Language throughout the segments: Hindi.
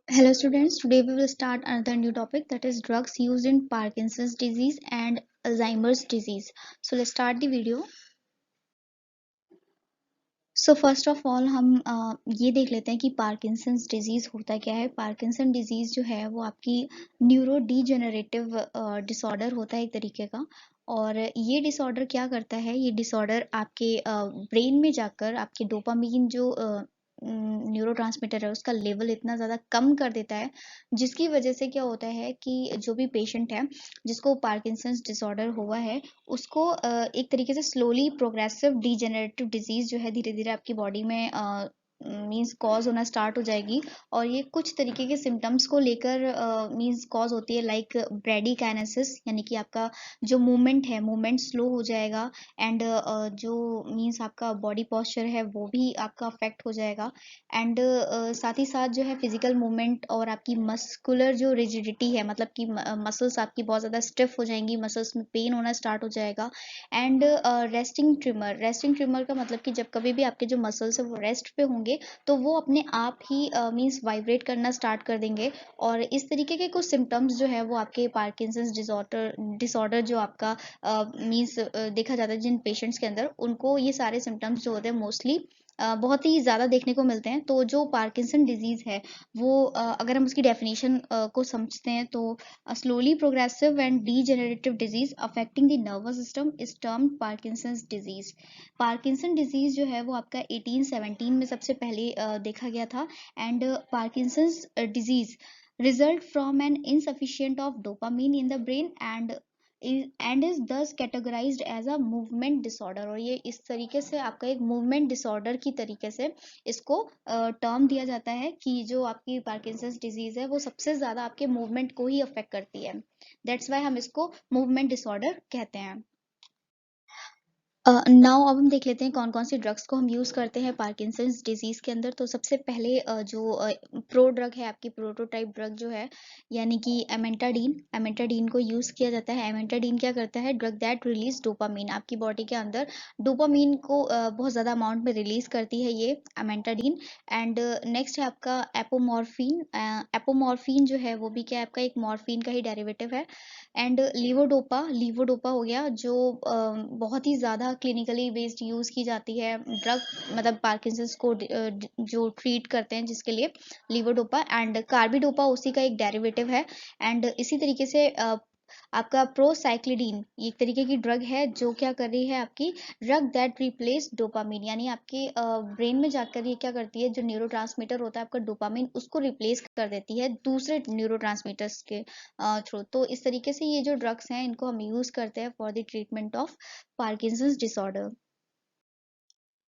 Hello students, today we will start another new topic, that is drugs used in Parkinson's disease and Alzheimer's disease. So let's start the video. So first of all हम ये देख लेते हैं कि पार्किंसंस डिजीज़ होता क्या है। पार्किंसन डिजीज़ जो है वो आपकी न्यूरो डीजेनरेटिव डिसऑर्डर होता है एक तरीके का। और ये डिसऑर्डर क्या करता है, ये डिसऑर्डर आपके ब्रेन में जाकर आपके डोपामीन जो न्यूरोट्रांसमीटर है उसका लेवल इतना ज़्यादा कम कर देता है, जिसकी वजह से क्या होता है कि जो भी पेशेंट है जिसको पार्किंसंस डिसऑर्डर हुआ है उसको एक तरीके से स्लोली प्रोग्रेसिव डीजेनरेटिव डिजीज जो है धीरे धीरे आपकी बॉडी में मींस कॉज होना स्टार्ट हो जाएगी। और ये कुछ तरीके के सिम्टम्स को लेकर मींस कॉज होती है, लाइक ब्रेडिकाइनेसिस, यानी कि आपका जो मूवमेंट है मूवमेंट स्लो हो जाएगा। एंड जो मींस आपका बॉडी पॉस्चर है वो भी आपका अफेक्ट हो जाएगा। एंड साथ ही साथ जो है फिजिकल मूवमेंट और आपकी मस्कुलर जो रिजिडिटी है, मतलब कि मसल्स आपकी बहुत ज़्यादा स्टिफ हो जाएंगी, मसल्स में पेन होना स्टार्ट हो जाएगा। एंड रेस्टिंग ट्रिमर का मतलब कि जब कभी भी आपके जो मसल्स है वो रेस्ट पे होंगे तो वो अपने आप ही मींस वाइब्रेट करना स्टार्ट कर देंगे। और इस तरीके के कुछ सिम्टम्स जो है वो आपके पार्किंसंस डिसऑर्डर जो आपका मींस देखा जाता है जिन पेशेंट्स के अंदर, उनको ये सारे सिम्टम्स जो होते हैं मोस्टली बहुत ही ज़्यादा देखने को मिलते हैं। तो जो पार्किंसन डिजीज़ है वो अगर हम उसकी डेफिनेशन को समझते हैं तो slowly progressive and degenerative disease affecting the nervous system is termed Parkinson's disease. Parkinson disease जो है वो आपका 1817 में सबसे पहले देखा गया था। And Parkinson's disease result from an insufficient of dopamine in the brain and is thus categorized as a movement disorder। और ये इस तरीके से आपका एक मूवमेंट डिसऑर्डर की तरीके से इसको टर्म दिया जाता है कि जो आपकी पार्किंसंस डिजीज है वो सबसे ज्यादा आपके मूवमेंट को ही अफेक्ट करती है। दैट्स वाई हम इसको मूवमेंट डिसऑर्डर कहते हैं। नाउ अब हम देख लेते हैं कौन कौन सी ड्रग्स को हम यूज़ करते हैं पार्किंसंस डिजीज़ के अंदर। तो सबसे पहले जो प्रो ड्रग है, आपकी प्रोटोटाइप ड्रग जो है, यानी कि एमेंटाडीन को यूज़ किया जाता है। एमेंटाडीन क्या करता है, ड्रग दैट रिलीज डोपामीन, आपकी बॉडी के अंदर डोपामीन को बहुत ज़्यादा अमाउंट में रिलीज करती है ये एमेंटाडीन। एंड नेक्स्ट है आपका एपोमॉर्फिन। एपोमॉर्फिन जो है वो भी क्या है, आपका एक मॉर्फिन का ही डेरिवेटिव है। एंड लीवोडोपा हो गया, जो बहुत ही ज़्यादा क्लिनिकली बेस्ड यूज़ की जाती है ड्रग, मतलब पार्किंसंस को जो ट्रीट करते हैं जिसके लिए लीवोडोपा। एंड कार्बिडोपा उसी का एक डेरिवेटिव है। एंड इसी तरीके से आपका प्रोसाइक्लिडीन एक तरीके की ड्रग है जो क्या कर रही है, आपकी ड्रग दैट रिप्लेस डोपामीन, यानी आपके ब्रेन में जाकर ये क्या करती है, जो न्यूरोट्रांसमीटर होता है आपका डोपामीन, उसको रिप्लेस कर देती है दूसरे न्यूरोट्रांसमीटर्स के थ्रू। तो इस तरीके से ये जो ड्रग्स हैं इनको हम यूज करते हैं for the treatment of Parkinson's disorder.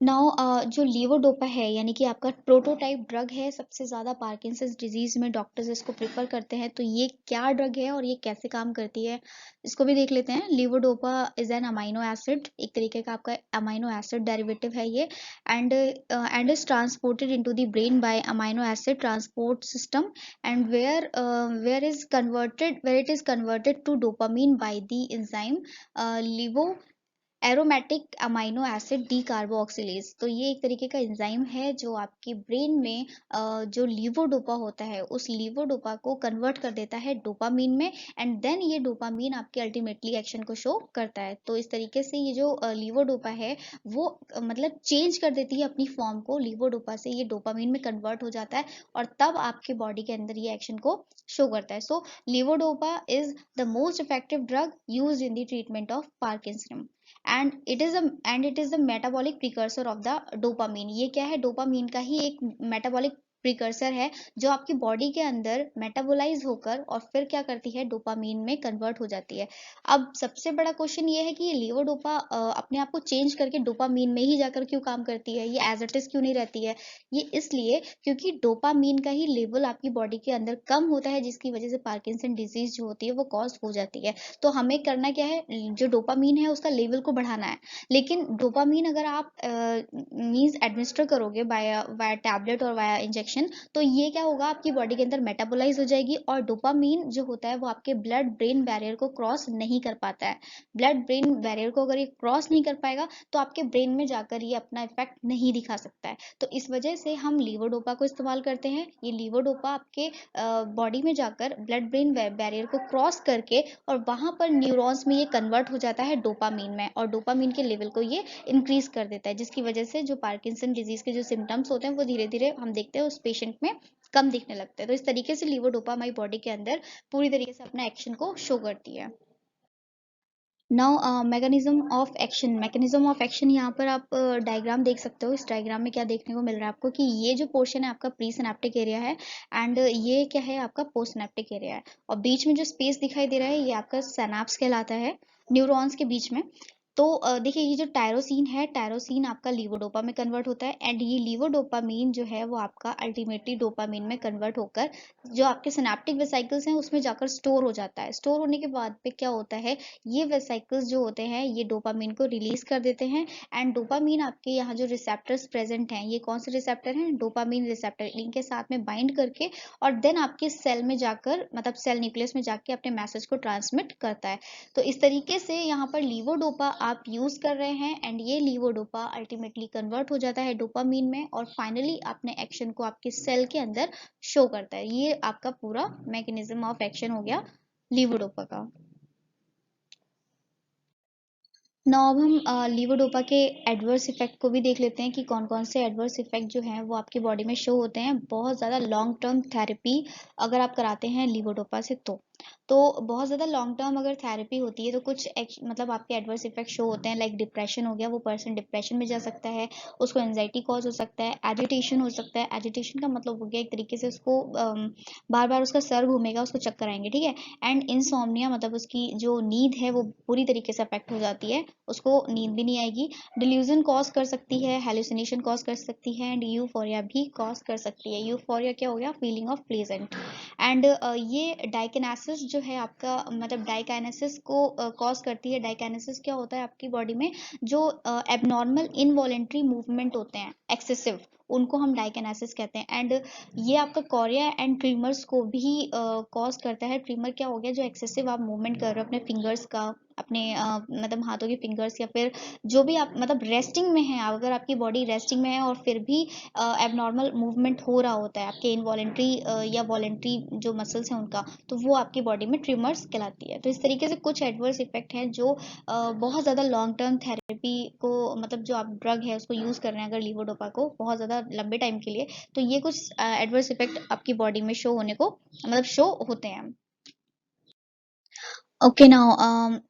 Now जो लीवोडोपा है, यानी कि आपका प्रोटोटाइप ड्रग है, सबसे ज़्यादा पार्किंसंस डिजीज में डॉक्टर्स इसको प्रेफर करते हैं। तो ये क्या ड्रग है और ये कैसे काम करती है, इसको भी देख लेते हैं। Levodopa is an amino acid, एक तरीके का आपका अमाइनो एसिड डेरिवेटिव है ये। And is transported into the brain by amino acid transport system. And where it is converted to dopamine by the enzyme levo aromatic amino acid D carboxylase. तो ये एक तरीके का एंजाइम है जो आपके ब्रेन में जो लीवोडोपा होता है उस लीवोडोपा को कन्वर्ट कर देता है डोपामीन में। एंड देन ये डोपामीन आपके अल्टीमेटली एक्शन को शो करता है। तो इस तरीके से ये जो लीवोडोपा है वो मतलब चेंज कर देती है अपनी फॉर्म को, लीवोडोपा से ये डोपामीन में कन्वर्ट हो जाता है और तब आपके बॉडी के अंदर ये एक्शन को शो करता है। So levodopa is the most effective drug use in the treatment of parkinsonism. And it is the metabolic precursor of the dopamine. ये क्या है, डोपामीन का ही एक मेटाबॉलिक प्रिकर्सर है जो आपकी बॉडी के अंदर मेटाबोलाइज होकर और फिर क्या करती है, डोपामीन में कन्वर्ट हो जाती है। अब सबसे बड़ा क्वेश्चन ये है कि ये लीवोडोपा अपने आप को चेंज करके डोपामीन में ही जाकर क्यों काम करती है, ये एज इट इज क्यों नहीं रहती है। ये इसलिए क्योंकि डोपामीन का ही लेवल आपकी बॉडी के अंदर कम होता है, जिसकी वजह से पार्किंसन डिजीज जो होती है वो कॉज हो जाती है। तो हमें करना क्या है, जो डोपामीन है उसका लेवल को बढ़ाना है। लेकिन डोपामीन अगर आप मींस एडमिनिस्टर करोगे वाया वाया टैबलेट और वाया इंजेक्शन एक्शन, तो ये क्या होगा, आपकी बॉडी के अंदर मेटाबोलाइज हो जाएगी और डोपामीन जो होता है वो आपके ब्लड ब्रेन बैरियर को क्रॉस नहीं कर पाता है। ब्लड ब्रेन बैरियर को अगर ये क्रॉस नहीं कर पाएगा तो आपके ब्रेन में जाकर ये अपना इफेक्ट नहीं दिखा सकता है। तो इस वजह से हम लीवोडोपा को इस्तेमाल करते हैं। ये लीवोडोपा आपके बॉडी में जाकर ब्लड ब्रेन बैरियर को क्रॉस करके और वहां पर न्यूरॉन्स में ये कन्वर्ट हो जाता है डोपामीन में, और डोपामीन के लेवल को ये इंक्रीज कर देता है, जिसकी वजह से जो पार्किंसन डिजीज के जो सिम्टम्स होते हैं वो धीरे धीरे हम देखते हैं उस पेशेंट में कम दिखने लगते हैं। तो इस तरीके से लीवोडोपा हमारी बॉडी के अंदर पूरी तरीके से अपना एक्शन को शो करती है। नाउ मैकेनिज्म ऑफ एक्शन, यहाँ पर आप डायग्राम देख सकते हो। इस डायग्राम में क्या देखने को मिल रहा है आपको कि ये जो पोर्शन है आपका प्री सिनेप्टिक एरिया है, एंड ये क्या है, आपका पोस्ट सिनेप्टिक एरिया है, और बीच में जो स्पेस दिखाई दे रहा है ये आपका सिनेप्स कहलाता है, न्यूरॉन्स के बीच में। तो देखिए ये जो टायरोसिन है, टायरोसिन आपका लीवोडोपा में कन्वर्ट होता है, एंड ये लीवोडोपामीन जो है वो आपका अल्टीमेटली डोपामीन में कन्वर्ट होकर जो आपके सिनेप्टिक वेसिकल्स हैं उसमें जाकर स्टोर हो जाता है। स्टोर होने के बाद पे क्या होता है, ये वेसिकल्स जो होते हैं ये डोपामीन को रिलीज कर देते हैं, एंड डोपामीन आपके यहाँ जो रिसेप्टर्स प्रेजेंट हैं, ये कौन से रिसेप्टर हैं, डोपामीन रिसेप्टर, इनके साथ में बाइंड करके और देन आपके सेल में जाकर, मतलब सेल न्यूक्लियस में जाके अपने मैसेज को ट्रांसमिट करता है। तो इस तरीके से यहाँ पर लीवोडोपा आप यूज कर रहे हैं, एंड ये लीवोडोपा अल्टीमेटली कन्वर्ट हो जाता है डोपामीन में, और फाइनली अपने एक्शन को आपके सेल के अंदर शो करता है। ये आपका पूरा मैकेनिज्म ऑफ एक्शन हो गया लीवोडोपा का। नाउ अब हम लीवोडोपा के एडवर्स इफेक्ट को भी देख लेते हैं कि कौन कौन से एडवर्स इफेक्ट जो हैं वो आपकी बॉडी में शो होते हैं बहुत ज़्यादा लॉन्ग टर्म थेरेपी अगर आप कराते हैं लीवोडोपा से। तो बहुत ज़्यादा लॉन्ग टर्म अगर थेरेपी होती है तो कुछ मतलब आपके एडवर्स इफेक्ट शो होते हैं, लाइक डिप्रेशन हो गया, वो पर्सन डिप्रेशन में जा सकता है, उसको एंजाइटी कॉज हो सकता है, एजिटेशन हो सकता है। एजिटेशन का मतलब हो गया एक तरीके से उसको बार बार उसका सर घूमेगा, उसको चक्कर आएंगे, ठीक है। एंड इंसोम्निया, मतलब उसकी जो नींद है वो पूरी तरीके से अफेक्ट हो जाती है, उसको नींद भी नहीं आएगी। डिल्यूजन कॉज कर सकती है, हेलुसिनेशन कॉज कर सकती है, एंड यूफोरिया भी कॉज कर सकती है। यूफोरिया क्या हो गया, फीलिंग ऑफ प्लेजेंट। एंड ये डाइकिनेसिस जो है आपका, मतलब डाइकाइनेसिस को कॉज करती है। डाइकाइनेसिस क्या होता है आपकी बॉडी में, जो एबनॉर्मल इनवॉलेंट्री मूवमेंट होते हैं एक्सेसिव, उनको हम डाइकाइनेसिस कहते हैं। एंड ये आपका कोरिया एंड ट्रिमर्स को भी कॉज करता है। ट्रिमर क्या हो गया, जो एक्सेसिव आप मूवमेंट कर रहे हो अपने फिंगर्स का, अपने मतलब हाथों के फिंगर्स, या फिर जो भी आप मतलब रेस्टिंग में है, अगर आपकी बॉडी रेस्टिंग में है और फिर भी एबनॉर्मल मूवमेंट हो रहा होता है आपके इनवॉलेंट्री या वॉलेंट्री जो मसल्स हैं उनका, तो वो आपकी बॉडी में ट्रिमर्स कहलाती है। तो इस तरीके से कुछ एडवर्स इफेक्ट हैं जो बहुत ज़्यादा लॉन्ग टर्म थेरेपी को, मतलब जो आप ड्रग है उसको यूज़ कर रहे हैं अगर लीवोडोपा को बहुत ज़्यादा लंबे टाइम के लिए, तो ये कुछ एडवर्स इफेक्ट आपकी बॉडी में शो होने को, मतलब शो होते हैं। ओके नाउ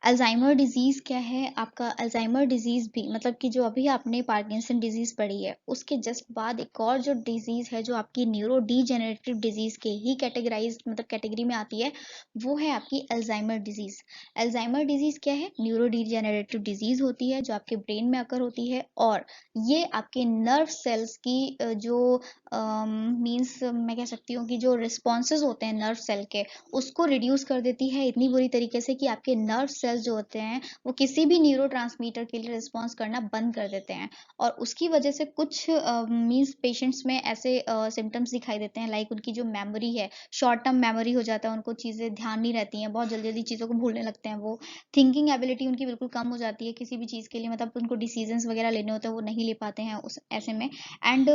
अल्जाइमर डिजीज क्या है आपका। अल्जाइमर डिजीज भी, मतलब कि जो अभी आपने पार्किंसन डिजीज पढ़ी है उसके जस्ट बाद एक और जो डिजीज है जो आपकी न्यूरो डीजेनरेटिव डिजीज के ही कैटेगराइज, मतलब कैटेगरी में आती है, वो है आपकी अल्जाइमर डिजीज। अल्जाइमर डिजीज क्या है, न्यूरो डीजेनरेटिव डिजीज होती है जो आपके ब्रेन में अकर होती है, और ये आपके नर्व सेल्स की जो मीन्स मैं कह सकती हूँ कि जो रिस्पॉन्सेज होते हैं नर्व सेल के, उसको रिड्यूस कर देती है इतनी बुरी तरीके से कि आपके नर्व सेल्स जो होते हैं वो किसी भी न्यूरोट्रांसमीटर के लिए रिस्पॉन्स करना बंद कर देते हैं, और उसकी वजह से कुछ मीन्स पेशेंट्स में ऐसे सिम्टम्स दिखाई देते हैं, लाइक उनकी जो मेमोरी है, शॉर्ट टर्म मेमोरी हो जाता है, उनको चीज़ें ध्यान नहीं रहती हैं, बहुत जल्दी जल्दी चीज़ों को भूलने लगते हैं, वो थिंकिंग एबिलिटी उनकी बिल्कुल कम हो जाती है किसी भी चीज़ के लिए, मतलब उनको डिसीजंस वगैरह लेने होते हैं वो नहीं ले पाते हैं उस ऐसे में। एंड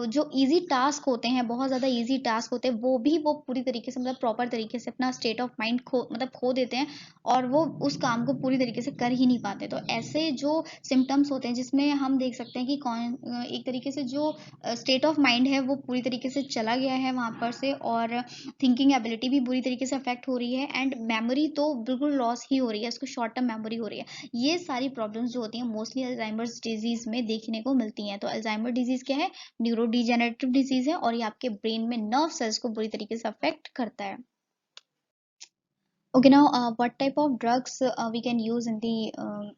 जो इजी टास्क होते हैं, बहुत ज़्यादा इजी टास्क होते हैं, वो भी वो पूरी तरीके से, मतलब प्रॉपर तरीके से अपना स्टेट ऑफ माइंड खो देते हैं, और वो उस काम को पूरी तरीके से कर ही नहीं पाते। तो ऐसे जो सिम्टम्स होते हैं जिसमें हम देख सकते हैं कि कौन एक तरीके से जो स्टेट ऑफ माइंड है वो पूरी तरीके से चला गया है वहाँ पर से, और थिंकिंग एबिलिटी भी बुरी तरीके से अफेक्ट हो रही है, एंड मेमोरी तो बिल्कुल लॉस ही हो रही है, उसको शॉर्ट टर्म मेमोरी हो रही है। ये सारी प्रॉब्लम्स जो होती हैं मोस्टली अल्जाइमर्स डिजीज में देखने को मिलती हैं। तो अल्जाइमर डिजीज क्या है, न्यूरो डीजेनरेटिव डिजीज है, और ये आपके ब्रेन में नर्व सेल्स को बुरी तरीके से अफेक्ट करता है। Okay, now what type of drugs we can use in the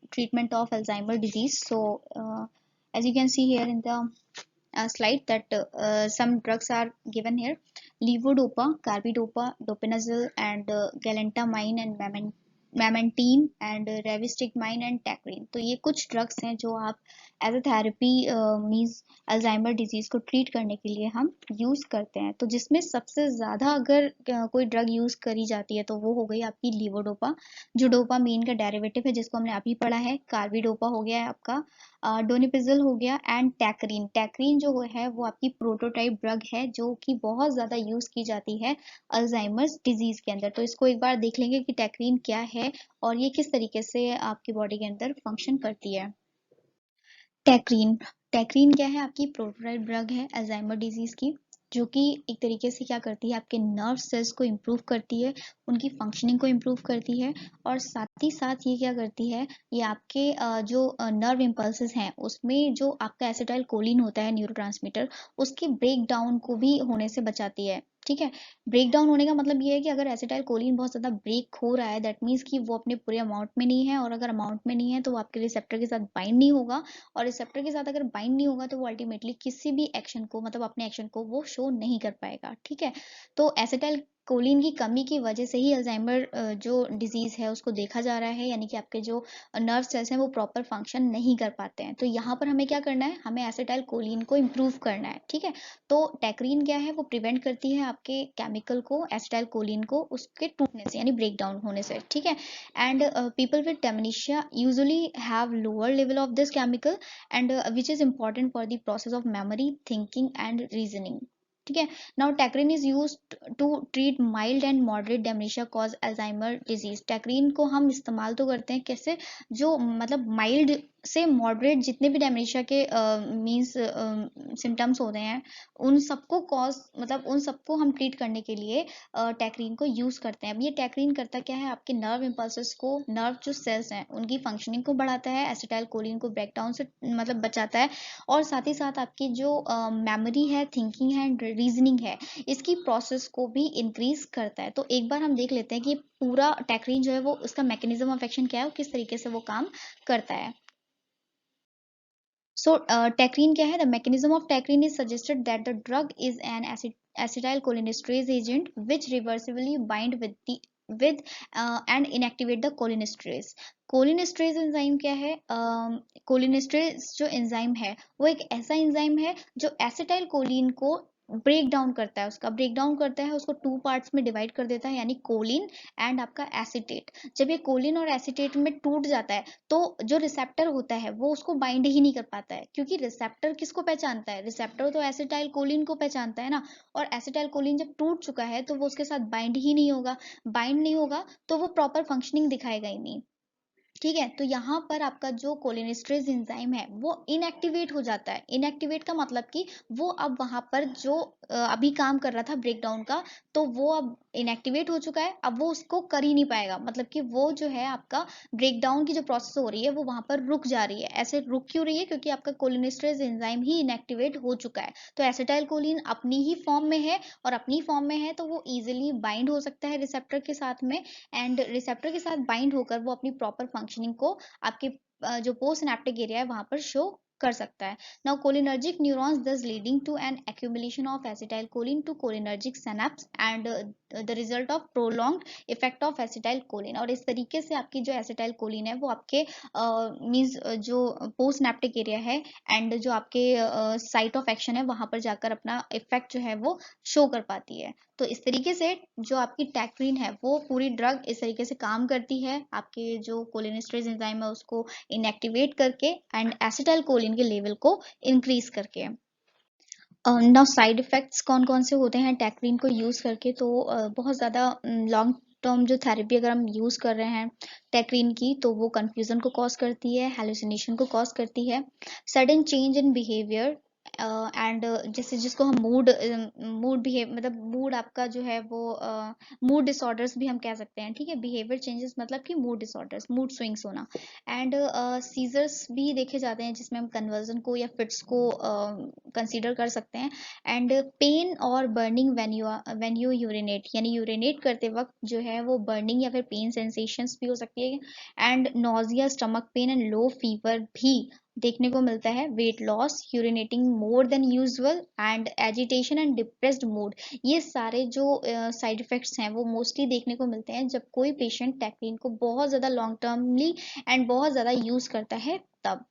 treatment of Alzheimer disease? So, as you can see here in the slide, that some drugs are given here: levodopa, carbidopa, dopinazole, and galantamine and memantine and rivastigmine and tacrine. तो ये कुछ ड्रग्स हैं जो आप as a therapy means Alzheimer disease को ट्रीट करने के लिए हम यूज करते हैं। तो जिसमें सबसे ज्यादा अगर कोई ड्रग यूज करी जाती है तो वो हो गई आपकी लीवोडोपा, जो डोपामीन का डेरिवेटिव है, जिसको हमने अभी पढ़ा है। कार्बिडोपा हो गया है आपका, डोनिपिजल हो गया, एंड टैक्रीन। टैक्रीन जो है वो आपकी प्रोटोटाइप ड्रग है जो कि बहुत ज्यादा यूज की जाती है अल्जाइमर्स डिजीज के अंदर। तो इसको एक बार देख लेंगे कि टैक्रीन क्या है और ये किस तरीके से आपकी बॉडी के अंदर फंक्शन करती है। टैक्रीन, टैक्रीन क्या है? आपकी प्रोटोटाइप ड्रग है अल्जाइमर डिजीज की, जो कि एक तरीके से क्या करती है, आपके नर्व सेल्स को इम्प्रूव करती है, उनकी फंक्शनिंग को इम्प्रूव करती है, और साथ ही साथ ये क्या करती है, ये आपके जो नर्व इम्पल्सेस हैं उसमें जो आपका एसिटाइल कोलिन होता है न्यूरोट्रांसमीटर, उसके ब्रेक डाउन को भी होने से बचाती है। ठीक है, ब्रेक डाउन होने का मतलब ये है कि अगर एसिटाइल कोलिन बहुत ज़्यादा ब्रेक हो रहा है, दैट मीन्स कि वो अपने पूरे अमाउंट में नहीं है, और अगर अमाउंट में नहीं है तो वो आपके रिसेप्टर के साथ बाइंड नहीं होगा, और रिसेप्टर के साथ अगर बाइंड नहीं होगा तो वो अल्टीमेटली किसी भी एक्शन को, मतलब अपने एक्शन को वो शो नहीं कर पाएगा। ठीक है, तो एसिटाइल कोलिन की कमी की वजह से ही अल्जाइमर जो डिजीज है उसको देखा जा रहा है, यानी कि आपके जो नर्व सेल्स हैं वो प्रॉपर फंक्शन नहीं कर पाते हैं। तो यहाँ पर हमें क्या करना है, हमें एसिटाइल कोलिन को इम्प्रूव करना है। ठीक है, तो टैक्रीन क्या है, वो प्रिवेंट करती है आपके केमिकल को, एसिटाइल कोलिन को, उसके टूटने से यानी ब्रेक डाउन होने से। ठीक है, and people with dementia usually have lower level of this chemical, and which is important for the process of memory, thinking and reasoning. ठीक है, now tacrine is use to treat mild and moderate dementia cause Alzheimer disease. Tacrine को हम इस्तेमाल तो करते हैं कैसे, जो मतलब माइल्ड से मॉडरेट जितने भी डेमेंशिया के मींस सिम्टम्स होते हैं, उन सबको कॉज, मतलब उन सबको हम ट्रीट करने के लिए टैक्रीन को यूज करते हैं। अब ये टैक्रीन करता क्या है, आपके नर्व इम्पल्सेस को, नर्व जो सेल्स हैं उनकी फंक्शनिंग को बढ़ाता है, एसिटाइल कोलिन को ब्रेकडाउन से मतलब बचाता है, और साथ ही साथ आपकी जो मेमोरी है, थिंकिंग है, रीजनिंग है, इसकी प्रोसेस को भी इंक्रीज करता है। तो एक बार हम देख लेते हैं कि पूरा टैक्रीन जो है वो उसका मैकेनिज्म ऑफ एक्शन क्या है, किस तरीके से वो काम करता है। So, tacrine क्या है? The mechanism of tacrine is suggested that the drug is an acetylcholinesterase agent which reversibly bind with and inactivate the cholinesterase. Cholinesterase enzyme क्या है? कोलिनेस्ट्रेज जो एंजाइम है वो एक ऐसा एंजाइम है जो एसिटाइल कोलिन को ब्रेक डाउन करता है, उसका ब्रेक डाउन करता है, उसको टू पार्ट्स में डिवाइड कर देता है, यानी कोलिन एंड आपका एसिटेट। जब ये कोलिन और एसिटेट में टूट जाता है तो जो रिसेप्टर होता है वो उसको बाइंड ही नहीं कर पाता है, क्योंकि रिसेप्टर किसको पहचानता है, रिसेप्टर तो एसिटाइल कोलिन को पहचानता है ना, और एसिटाइल कोलिन जब टूट चुका है तो वो उसके साथ बाइंड ही नहीं होगा, बाइंड नहीं होगा तो वो प्रॉपर फंक्शनिंग दिखाएगा ही नहीं। ठीक है, तो यहाँ पर आपका जो कोलिनेस्ट्रेज एंजाइम है वो इनएक्टिवेट हो जाता है। इनएक्टिवेट का मतलब कि वो अब वहां पर जो अभी काम कर रहा था ब्रेकडाउन का, तो वो अब इनएक्टिवेट हो चुका है, अब वो उसको कर ही नहीं पाएगा, मतलब कि वो जो है आपका ब्रेकडाउन की जो प्रोसेस हो रही है वो वहां पर रुक जा रही है। ऐसे रुक क्यों रही है, क्योंकि आपका कोलिनेस्ट्रेज एंजाइम ही इनएक्टिवेट हो चुका है। तो एसिटाइल कोलिन अपनी ही फॉर्म में है, और अपनी फॉर्म में है तो वो इजिली बाइंड हो सकता है रिसेप्टर के साथ में, एंड रिसेप्टर के साथ बाइंड होकर वो अपनी प्रॉपर फंक्शनिंग को आपके जो पोस्ट सिनेप्टिक एरिया है वहां पर शो कर सकता है। Now cholinergic neurons thus leading to an accumulation of acetylcholine to cholinergic synapse and the result of prolonged effect of acetylcholine। और इस तरीके से आपकी जो acetylcholine है वो आपके मींस जो पोस्ट सिनेप्टिक एरिया है एंड जो आपके साइट ऑफ एक्शन है वहां पर जाकर अपना इफेक्ट जो है वो शो कर पाती है। तो इस तरीके से जो आपकी टैक्रीन है वो पूरी ड्रग इस तरीके से काम करती है, आपके जो कोलिनेस्ट्रेज एंजाइम है उसको इनएक्टिवेट करके एंड एसिटाइल कोलिन के लेवल को इंक्रीज करके। नाउ साइड इफेक्ट्स कौन कौन से होते हैं टैक्रीन को यूज करके, तो बहुत ज़्यादा लॉन्ग टर्म जो थेरेपी अगर हम यूज कर रहे हैं टैक्रीन की, तो वो कंफ्यूजन को कॉज करती है, हेलुसिनेशन को कॉज करती है, sudden change in behaviour and जैसे जिसको हम मूड बिहेव मतलब मूड आपका जो है वो मूड डिसऑर्डर्स भी हम कह सकते हैं। ठीक है, बिहेवियर चेंजेस मतलब कि मूड डिसऑर्डर्स, मूड स्विंग्स होना, एंड सीजर्स भी देखे जाते हैं जिसमें हम कन्वर्जन को या फिट्स को कंसीडर कर सकते हैं, एंड पेन और बर्निंग व्हेन यू यूरिनेट, यानी यूरिनेट करते वक्त जो है वो बर्निंग या फिर पेन सेंसेशंस भी हो सकती है, and nausea, stomach pain and low fever भी देखने को मिलता है weight loss, urinating more than usual and agitation and depressed mood. ये सारे जो साइड इफेक्ट्स हैं वो मोस्टली देखने को मिलते हैं जब कोई पेशेंट टैक्लिन को बहुत ज़्यादा लॉन्ग टर्मली एंड बहुत ज़्यादा यूज़ करता है तब।